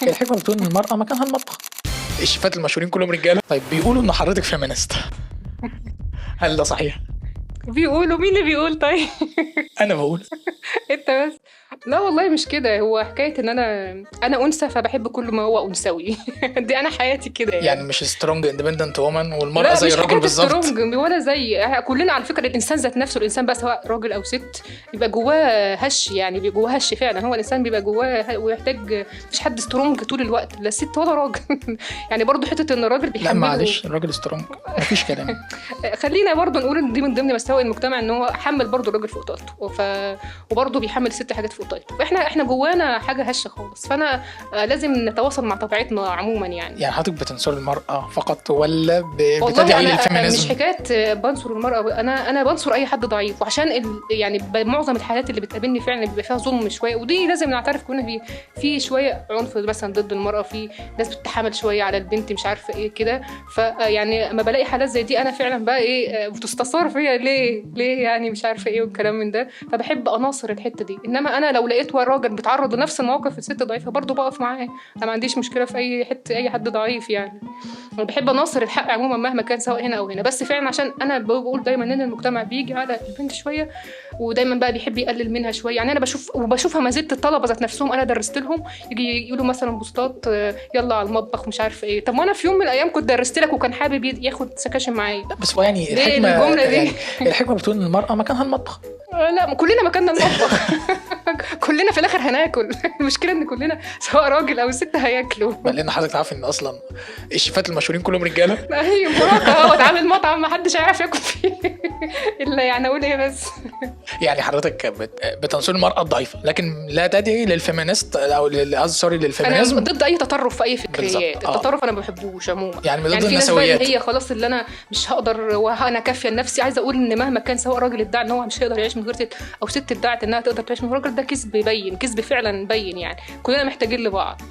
الحكمه بتقول ان المراه مكانها المطبخ. الشيفات المشهورين كلهم رجاله. طيب بيقولوا ان حضرتك فيمينست، هل ده صحيح؟ بيقولوا مين اللي بيقول طيب؟ انا بقول. انت بس. لا والله مش كده، هو حكايه ان انا انثى فبحب كل ما هو انثوي. دي انا حياتي كده يعني مش سترونج اندبندنت وومن والمراه لا زي مش الراجل حكايه بالظبط؟ سترونج ولا زي كلنا على فكره. الانسان ذات نفسه، الانسان بقى سواء راجل او ست بيبقى جواه هش، يعني بيبقى جواه هش فعلا. هو الانسان بيبقى جواه ويحتاج، مفيش حد سترونج طول الوقت، لا ست ولا راجل. يعني برضو حته ان الراجل لا بيحمله. معلش، الراجل سترونج مفيش كلام. خلينا برضو نقول ان دي من ضمن مساوئ المجتمع، ان هو حمل برضو الراجل فوق طاقته وبرضو بيحمل الست حاجات فوق طاقته. فاحنا جوانا حاجه هشه خالص. فانا لازم نتواصل مع طبيعتنا عموما يعني. يعني حضرتك بتنصر المراه فقط ولا والله بتدعي انا للفيمينيزم؟ مش حكايه بنصر المراه، انا بنصر اي حد ضعيف. وعشان يعني معظم الحالات اللي بتقابلني فعلا بيبقى فيها ظلم شويه، ودي لازم نعترف كلنا في شويه عنف مثلا ضد المراه، في ناس بتتحامل شويه على البنت مش عارفه ايه كده. فيعني اما بلاقي حالات زي دي انا فعلا بقى ايه بتستثار فيا، ليه يعني مش عارفه ايه والكلام من ده. فبحب اناصر الحته دي. انما انا لو لقيت راجل بيتعرض لنفس المواقف الست ضعيفه برضه بقف معاه. انا ما عنديش مشكله في اي حته اي حد ضعيف يعني. انا بحب اناصر الحق عموما مهما كان، سواء هنا او هنا. بس فعلا عشان انا بقول دايما ان المجتمع بيجي على البنت شويه، ودايما بقى بيحب يقلل منها شويه. يعني انا بشوفها ما زلت الطلبه ذات نفسهم انا درست لهم يجي يقولوا مثلا بوستات يلا على المطبخ مش عارفه ايه. طب ما انا في يوم من الايام كنت درست لك وكان حابب ياخد سكاشن معايا. لا بس هو يعني ليه الحكمه الجملة دي؟ يعني الحكمه بتقول ان المراه مكانها المطبخ. لا كلنا مكاننا المطبخ. كلنا في الاخر هناكل. المشكله ان كلنا سواء راجل او ست هياكلوا. لان حضرتك عارف ان اصلا الشيفات المشهورين كلهم رجاله. هي مراته اهوت عامل مطعم ما حدش هيعرف ياكل فيه. الا يعني اقول ايه بس. يعني حضرتك بتنصر المرأة الضعيفة لكن لا تدعي للفيمينست او سوري انا للفيمينيزم. ضد اي تطرف في اي فكريات. بالظبط. التطرف انا ما بحبوش عموما. يعني ضد في ناس بقى النسويات. اللي هي خلاص اللي انا مش هقدر وانا كافيه لنفسي. عايزه اقول ان مهما كان سواء راجل ادعى ان هو مش هيقدر يعيش من غير ست، او ست ادعت انها تقدر تعيش من غير راجل، ده كذب باين، كذب فعلا باين. يعني كلنا محتاجين لبعض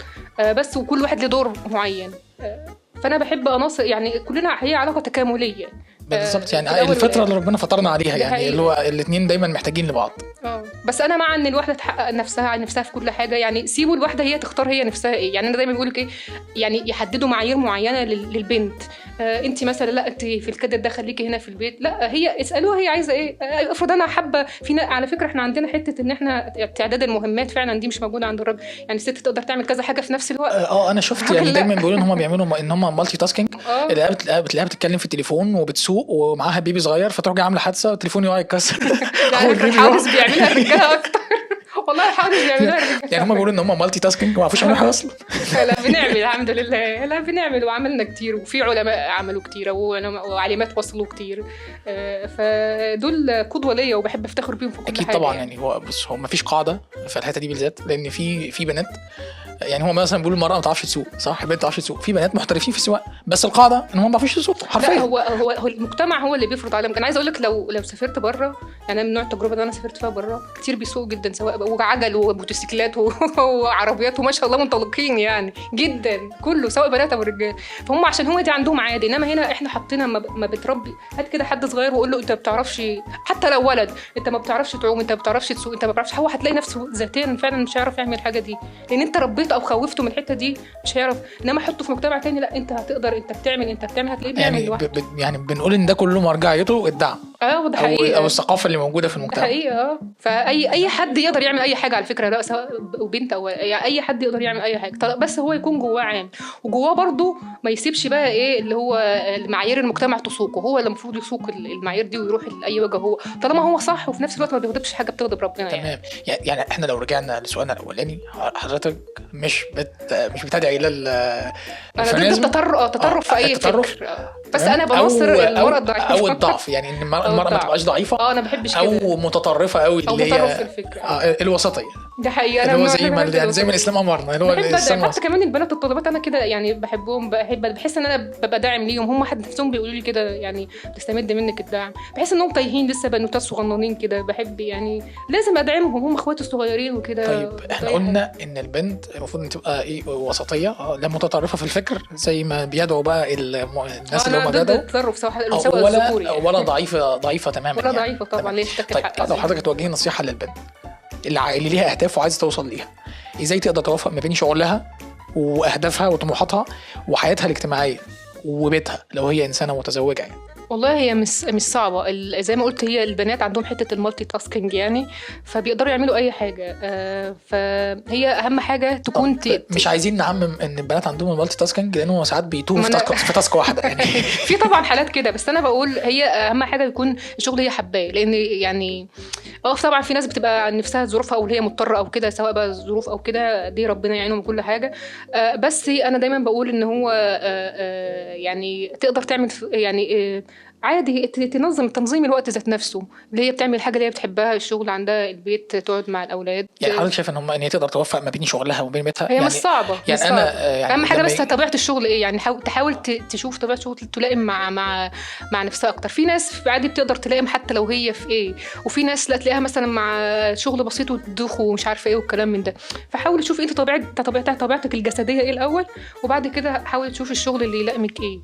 بس وكل واحد له دور معين. فانا بحب اناصر يعني كلنا هي علاقه تكامليه. بالظبط. يعني الفترة اللي ربنا فطرنا عليها يعني اللي هو الاثنين دايما محتاجين لبعض. بس انا مع ان الواحده تحقق نفسها في كل حاجه. يعني سيبوا الواحده هي تختار هي نفسها ايه. يعني انا دايما بقول لك ايه، يعني يحددوا معايير معينه للبنت. انت مثلا لا انت في الكادر ده خليكي هنا في البيت، لا هي اسالوها هي عايزه ايه. افرض انا حابه على فكره احنا عندنا حته ان احنا تعداد المهمات فعلا دي مش موجوده عند الراجل. يعني الست تقدر تعمل كذا حاجه في نفس الوقت. انا شفت يعني دايما بيقولوا ان هم بيعملوا ان هم مالتي تاسكينج. بتلاقيها بتتكلم في التليفون وبتسوق ومعاها بيبي صغير، فتروح جايه عامله حادثه التليفون يقع يتكسر. يعني الحوادث بيعملها الرجاله اكتر. والله الحوادث بيعملوها الرجاله. يعني هم بيقولوا ان هم مالتي تاسكينج وما عرفوش يعملوا حاجه اصلا. لا بنعمل الحمد لله. لا بنعمل وعملنا كتير، وفي علماء عملوا كتير وعلمات وصلوا كتير. فدول قدوه ليا وبحب افتخر بيهم في كل اكيد حاجه. طبعا يعني هو بص، هو ما فيش قاعده في الحته دي بالذات، لان في بنات يعني هو مثلا بيقول المرأة ما تعرفش تسوق صح، البنت ما تعرفش تسوق. في بنات محترفين في السواقه بس القاعده ان هم ما بيعرفوش يسوقوا حرفيا. لا هو المجتمع هو اللي بيفرض عليهم. انا عايزه اقول لك لو سافرت بره، يعني من نوع التجربه اللي انا سافرت فيها بره كتير بيسوقوا جدا، سواء وعجل وموتوسيكلات وعربيات وما شاء الله منطلقين يعني جدا كله، سواء بنات او رجال. فهم عشان هو دي عندهم عادي. انما هنا احنا حطينا ما بتربي. هات كده حد صغير وقول له انت ما بتعرفش، حتى لو ولد، انت ما بتعرفش تعوم، انت ما بتعرفش تسوق، انت ما بتعرفش، هو هتلاقي نفسه ذاتيا فعلا مش هيعرف يعمل الحاجه دي، لان انت ربيته او خوفته من الحته دي مش هيعرف. انما حطه في مجتمع تاني لا انت هتقدر، انت بتعمل هتلاقيه بيعمل لوحده. يعني بنقول ان ده كله مرجعيته الدعم وده حقيقي او الثقافه اللي موجوده في المجتمع. حقيقه. فاي حد يقدر يعمل اي حاجه على فكره، لا سواء بنت او يعني اي حد يقدر يعمل اي حاجه، بس هو يكون جواه عام، وجواه برضو ما يسيبش بقى ايه اللي هو المعايير المجتمع تسوقه. هو اللي المفروض يسوق المعايير دي ويروح لاي وجه هو طالما هو صح، وفي نفس الوقت ما بيغضبش حاجه بتغضب ربنا. تمام. يعني احنا لو رجعنا لسؤالنا الاولاني، حضرتك مش بتدعي لل انا ضد التطرف في اي فكر. بس انا بنصر المرأة الضعيفة او الضعف، يعني ان المرأة ما تبقاش ضعيفة. انا بحبش كده. او متطرفة قوي اللي هي الوسطية. ده حقيقي. انا زي ما الاسلام امرنا، اللي هو الاسلام حتى كمان البنات الطالبات انا كده يعني بحبهم، بحس ان انا ببقى داعم ليهم. هم حد نفسهم بيقولوا لي كده يعني تستمد منك الدعم. بحس انهم تايهين لسه، بنوتات صغننين كده، بحب يعني لازم ادعمهم، هم اخواتي الصغيرين وكده. طيب احنا قلنا ان البنت المفروض ان تبقى ايه وسطيه، لا متطرفه في الفكر زي ما بيدعوا بقى الناس اللي هم ضد التطرف سواء الذكوري يعني. ولا ضعيفه تماما. ولا ضعيفه طبعا ليه تتكل طيب حقها. لو حضرتك توجهي نصيحه للبنت اللي ليها اهداف وعايزه توصل ليها، ازاي تقدر توفق ما بين شغلها واهدافها وطموحاتها وحياتها الاجتماعيه وبيتها لو هي انسانه متزوجه يعني. والله هي مش صعبة. زي ما قلت هي البنات عندهم حتة المالتي تاسكينج يعني، فبيقدروا يعملوا أي حاجة. فهي أهم حاجة تكون مش عايزين نعمم إن البنات عندهم المالتي تاسكينج لأنه ساعات بيتوه في تاسك واحدة يعني. في طبعا حالات كده، بس أنا بقول هي أهم حاجة يكون الشغل هي حباه، لأن يعني طبعا في ناس بتبقى نفسها ظروفها أو هي مضطرة أو كده، سواء بقى ظروف أو كده، دي ربنا يعينهم كل حاجة. بس أنا دايما بقول إن هو يعني تقدر تعمل يعني عادي تنظم تنظيم الوقت ذات نفسه، اللي هي بتعمل الحاجه اللي هي بتحبها، الشغل عندها، البيت، تقعد مع الاولاد. يعني حضرتك شايف ان هي تقدر توفق ما بين شغلها وبين بيتها؟ هي يعني مش صعبه يعني مش انا صعبة. يعني اهم حاجه بس طبيعه الشغل ايه يعني، تحاول تشوف طبيعه الشغل تلائم مع نفسها اكتر. في ناس عادي بتقدر تلائم حتى لو هي في ايه، وفي ناس لا تلاقيها مثلا مع شغل بسيط وتدوخ ومش عارفه ايه والكلام من ده. فحاول تشوف انت طبيعتك الجسديه ايه الاول، وبعد كده حاول تشوف الشغل اللي يلائمك ايه،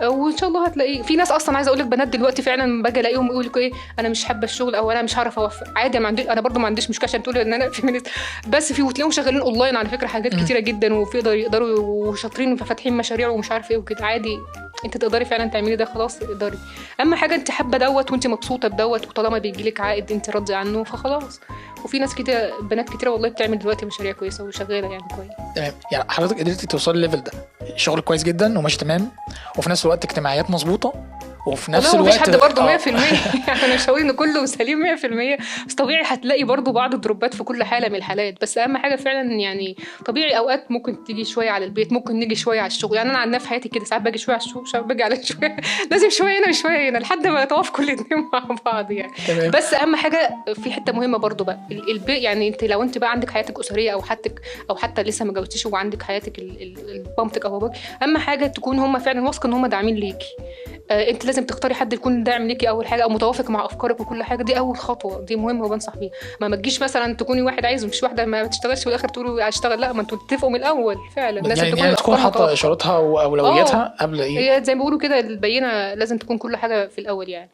وان شاء الله هتلاقيه. في ناس اصلا عايزه اقول لك بنات دلوقتي فعلا باجي الاقيهم يقول لك ايه، انا مش حابه الشغل او انا مش هعرف اوفق. عادي، انا برضو ما عنديش مشكله عشان تقول ان انا فيمينيست، بس في وتلاقيهم شغالين اونلاين على فكره حاجات كتيره جدا، وفي يقدروا وشاطرين فاتحين مشاريع ومش عارف ايه وكده. عادي انت تقدري فعلا تعملي ده، خلاص تقدري. اهم حاجه انت حابه دوت وانت مبسوطه بدوت، وطالما بيجي لك عائد انت راضيه عنه فخلاص. وفي ناس كتير بنات كتير والله بتعمل دلوقتي مشاريع كويسه وشغاله يعني كويس. تمام. يعني حضرتك قدرتي توصلي الليفل ده، شغل كويس جدا وماشي تمام، وفي نفس الوقت اجتماعيات مظبوطه، وفي نفس الوقت مفيش حد برضه 100% يعني انا مش هقول ان كله سليم 100%، بس طبيعي هتلاقي برضه بعض الدروبات في كل حاله من الحالات. بس اهم حاجه فعلا يعني طبيعي اوقات ممكن تيجي شويه على البيت، ممكن نيجي شويه على الشغل. يعني انا عندنا في حياتي كده ساعات باجي شويه على الشغل، ساعات باجي على شويه لازم شويه هنا وشويه هنا لحد ما يتوافقوا الاثنين مع بعض يعني. تمام. بس اهم حاجه في حته مهمه برضه بقى البيت. يعني انت لو انت بقى عندك حياتك اسريه او حتى لسه ما جوزتيش وعندك حياتك مامتك او باباك، اهم حاجه تكون هم فعلا واثقه ان هم داعمين ليكي. انت لازم تختاري حد يكون داعم ليكي اول حاجه، او متوافق مع افكارك وكل حاجه. دي اول خطوه، دي مهمه وبنصح بيها. ما تجيش مثلا تكوني واحد عايز ومش واحده ما بتشتغلش في الاخر تقولوا هشتغل. لا، ما انتوا تتفقوا من الاول فعلا. لازم يعني تكون حاطه شروطها واولوياتها قبل ايه. هي زي ما بيقولوا كده البينه لازم تكون كل حاجه في الاول يعني.